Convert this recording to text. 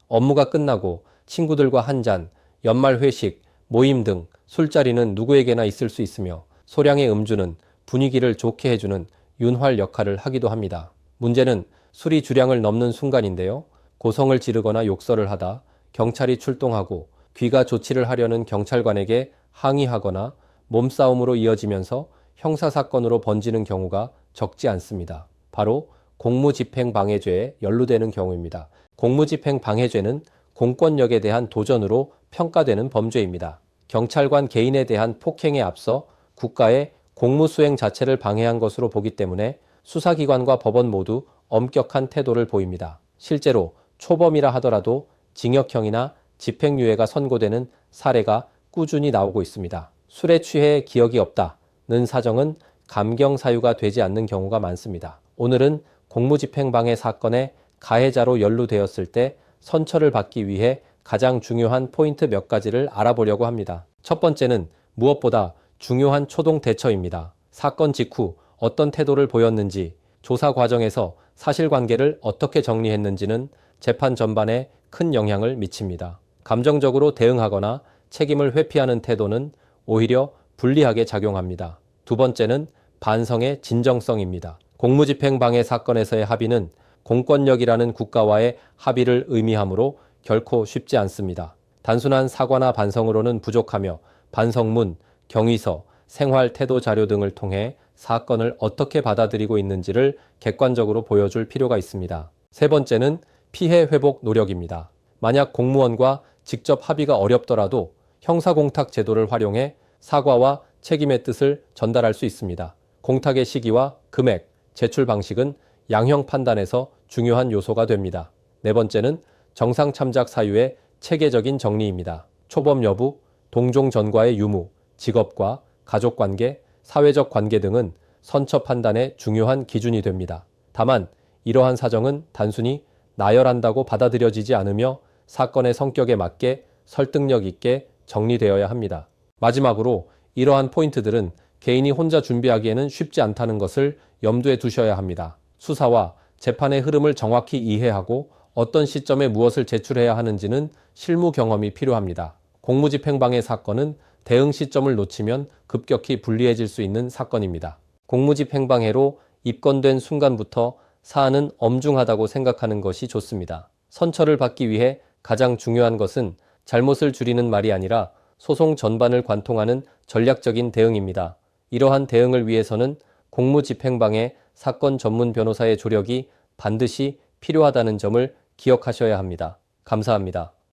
업무가 끝나고 친구들과 한잔, 연말 회식, 모임 등 술자리는 누구에게나 있을 수 있으며 소량의 음주는 분위기를 좋게 해주는 윤활 역할을 하기도 합니다. 문제는 술이 주량을 넘는 순간인데요. 고성을 지르거나 욕설을 하다 경찰이 출동하고 귀가 조치를 하려는 경찰관에게 항의하거나 몸싸움으로 이어지면서 형사사건으로 번지는 경우가 적지 않습니다. 바로 공무집행방해죄에 연루되는 경우입니다. 공무집행방해죄는 공권력에 대한 도전으로 평가되는 범죄입니다. 경찰관 개인에 대한 폭행에 앞서 국가의 공무수행 자체를 방해한 것으로 보기 때문에 수사기관과 법원 모두 엄격한 태도를 보입니다. 실제로 초범이라 하더라도 징역형이나 집행유예가 선고되는 사례가 꾸준히 나오고 있습니다. 술에 취해 기억이 없다는 사정은 감경사유가 되지 않는 경우가 많습니다. 오늘은 공무집행방해 사건의 가해자로 연루되었을 때 선처를 받기 위해 가장 중요한 포인트 몇 가지를 알아보려고 합니다. 첫 번째는 무엇보다 중요한 초동 대처입니다. 사건 직후 어떤 태도를 보였는지, 조사 과정에서 사실관계를 어떻게 정리했는지는 재판 전반에 큰 영향을 미칩니다. 감정적으로 대응하거나 책임을 회피하는 태도는 오히려 불리하게 작용합니다. 두 번째는 반성의 진정성입니다. 공무집행방해 사건에서의 합의는 공권력이라는 국가와의 합의를 의미하므로 결코 쉽지 않습니다. 단순한 사과나 반성으로는 부족하며 반성문, 경위서, 생활 태도 자료 등을 통해 사건을 어떻게 받아들이고 있는지를 객관적으로 보여줄 필요가 있습니다. 세 번째는 피해 회복 노력입니다. 만약 공무원과 직접 합의가 어렵더라도 형사공탁 제도를 활용해 사과와 책임의 뜻을 전달할 수 있습니다. 공탁의 시기와 금액, 제출 방식은 양형 판단에서 중요한 요소가 됩니다. 네 번째는 정상 참작 사유의 체계적인 정리입니다. 초범 여부, 동종 전과의 유무, 직업과 가족관계, 사회적 관계 등은 선처 판단의 중요한 기준이 됩니다. 다만 이러한 사정은 단순히 나열한다고 받아들여지지 않으며 사건의 성격에 맞게 설득력 있게 정리되어야 합니다. 마지막으로 이러한 포인트들은 개인이 혼자 준비하기에는 쉽지 않다는 것을 염두에 두셔야 합니다. 수사와 재판의 흐름을 정확히 이해하고 어떤 시점에 무엇을 제출해야 하는지는 실무 경험이 필요합니다. 공무집행방해 사건은 대응 시점을 놓치면 급격히 불리해질 수 있는 사건입니다. 공무집행방해로 입건된 순간부터 사안은 엄중하다고 생각하는 것이 좋습니다. 선처를 받기 위해 가장 중요한 것은 잘못을 줄이는 말이 아니라 소송 전반을 관통하는 전략적인 대응입니다. 이러한 대응을 위해서는 공무집행방해 사건 전문 변호사의 조력이 반드시 필요하다는 점을 기억하셔야 합니다. 감사합니다.